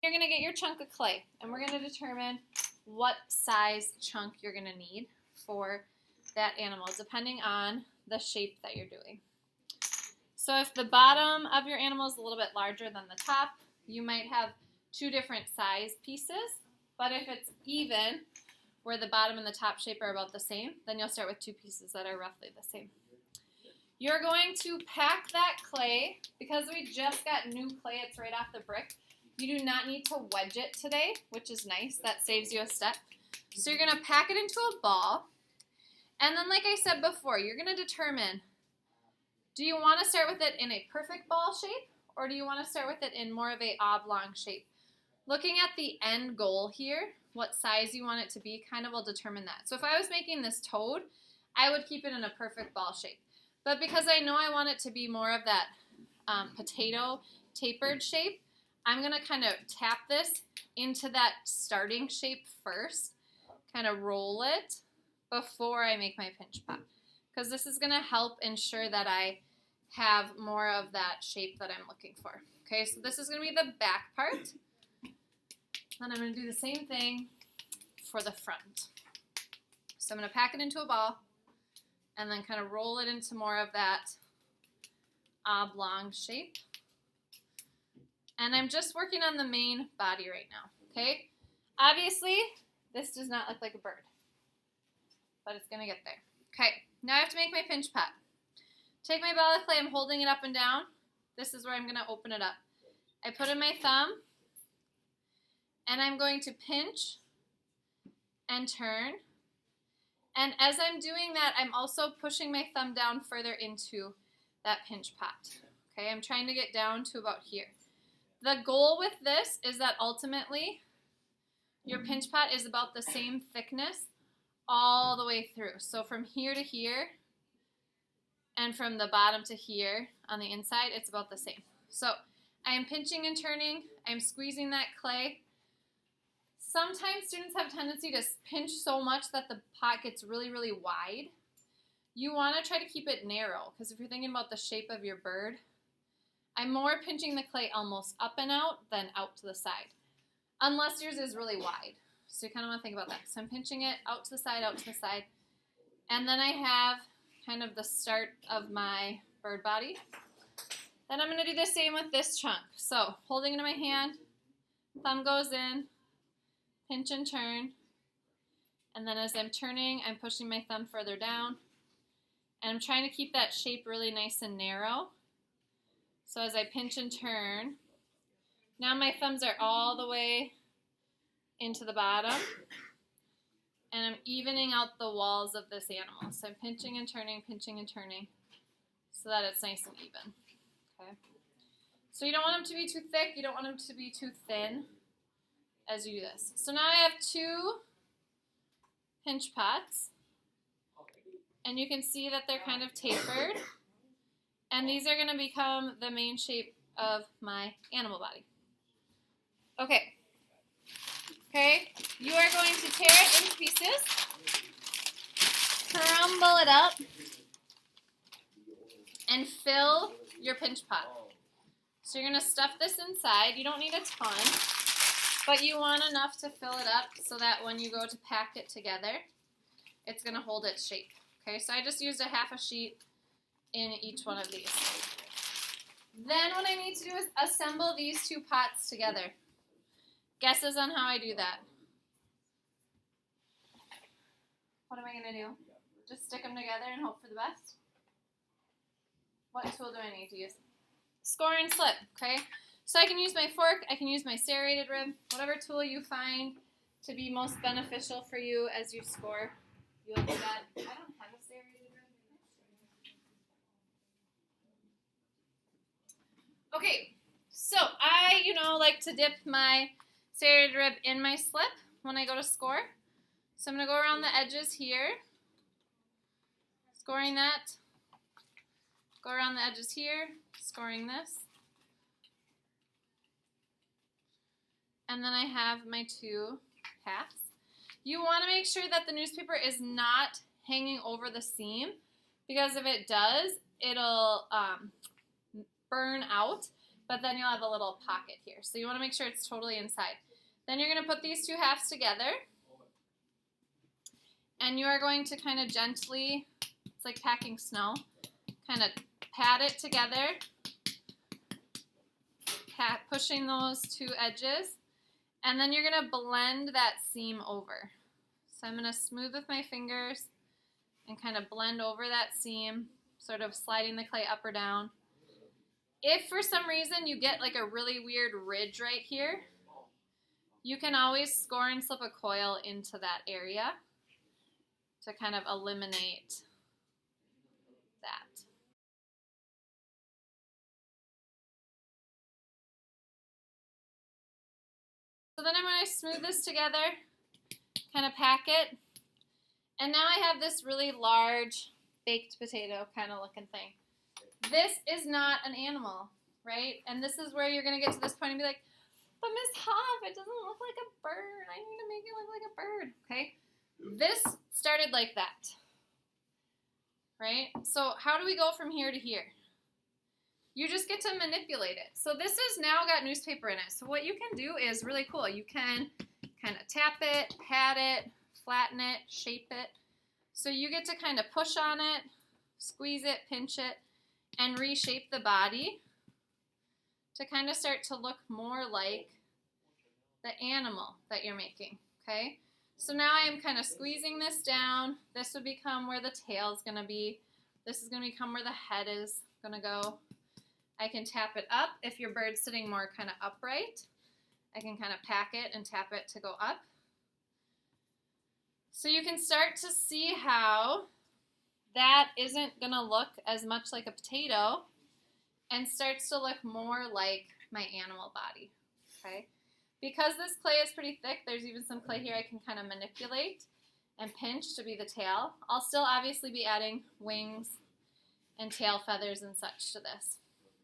You're going to get your chunk of clay, and we're going to determine what size chunk you're going to need for that animal, depending on the shape that you're doing. So if the bottom of your animal is a little bit larger than the top, you might have two different size pieces, but if it's even, where the bottom and the top shape are about the same, then you'll start with two pieces that are roughly the same. You're going to pack that clay, because we just got new clay, it's right off the brick. You do not need to wedge it today, which is nice. That saves you a step. So you're going to pack it into a ball. And then, like I said before, you're going to determine, do you want to start with it in a perfect ball shape, or do you want to start with it in more of a oblong shape? Looking at the end goal here, what size you want it to be kind of will determine that. So if I was making this toad, I would keep it in a perfect ball shape. But because I know I want it to be more of that potato tapered shape, I'm going to kind of tap this into that starting shape first, kind of roll it before I make my pinch pot, because this is going to help ensure that I have more of that shape that I'm looking for. Okay, so this is going to be the back part. Then I'm going to do the same thing for the front. So I'm going to pack it into a ball and then kind of roll it into more of that oblong shape. And I'm just working on the main body right now, okay? Obviously, this does not look like a bird, but it's going to get there. Okay, now I have to make my pinch pot. Take my ball of clay, I'm holding it up and down. This is where I'm going to open it up. I put in my thumb, and I'm going to pinch and turn. And as I'm doing that, I'm also pushing my thumb down further into that pinch pot. Okay, I'm trying to get down to about here. The goal with this is that ultimately your pinch pot is about the same thickness all the way through. So from here to here and from the bottom to here on the inside, it's about the same. So I am pinching and turning. I'm squeezing that clay. Sometimes students have a tendency to pinch so much that the pot gets really, really wide. You want to try to keep it narrow, because if you're thinking about the shape of your bird, I'm more pinching the clay almost up and out than out to the side, unless yours is really wide. So you kind of want to think about that. So I'm pinching it out to the side, and then I have kind of the start of my bird body. Then I'm going to do the same with this chunk. So holding it in my hand, thumb goes in, pinch and turn, and then as I'm turning, I'm pushing my thumb further down, and I'm trying to keep that shape really nice and narrow. So as I pinch and turn, now my thumbs are all the way into the bottom, and I'm evening out the walls of this animal. So I'm pinching and turning, so that it's nice and even. Okay. So you don't want them to be too thick, you don't want them to be too thin as you do this. So now I have two pinch pots, and you can see that they're kind of tapered. And these are going to become the main shape of my animal body. Okay. Okay, you are going to tear it into pieces, crumble it up, and fill your pinch pot. So you're going to stuff this inside. You don't need a ton, but you want enough to fill it up so that when you go to pack it together, it's going to hold its shape. Okay, so I just used a half a sheet in each one of these. Then what I need to do is assemble these two pots together. Guesses on how I do that? What am I going to do? Just stick them together and hope for the best? What tool do I need to use? Score and slip, okay? So I can use my fork, I can use my serrated rib, whatever tool you find to be most beneficial for you as you score, you'll do that. I don't have a serrated rib. Okay, so I, like to dip my serrated rib in my slip when I go to score. So I'm going to go around the edges here, scoring that. Go around the edges here, scoring this. And then I have my two halves. You want to make sure that the newspaper is not hanging over the seam, because if it does, it'll burn out. but then you'll have a little pocket here. So you want to make sure it's totally inside. Then you're going to put these two halves together, and you are going to kind of gently, it's like packing snow, kind of pat it together, pushing those two edges, and then you're going to blend that seam over. So I'm going to smooth with my fingers and kind of blend over that seam, sort of sliding the clay up or down. If for some reason you get like a really weird ridge right here, you can always score and slip a coil into that area to kind of eliminate that. So then I'm going to smooth this together, kind of pack it, and now I have this really large baked potato kind of looking thing. This is not an animal, right? And this is where you're going to get to this point and be like, but Miss Hoff, it doesn't look like a bird. I need to make it look like a bird, okay? This started like that, right? So how do we go from here to here? You just get to manipulate it. So this has now got newspaper in it. So what you can do is really cool. You can kind of tap it, pat it, flatten it, shape it. So you get to kind of push on it, squeeze it, pinch it, and reshape the body to kind of start to look more like the animal that you're making, okay? So now I am kind of squeezing this down. This would become where the tail is going to be. This is going to become where the head is going to go. I can tap it up if your bird's sitting more kind of upright. I can kind of pack it and tap it to go up. So you can start to see how that isn't going to look as much like a potato and starts to look more like my animal body, okay? Because this clay is pretty thick, there's even some clay here I can kind of manipulate and pinch to be the tail. I'll still obviously be adding wings and tail feathers and such to this.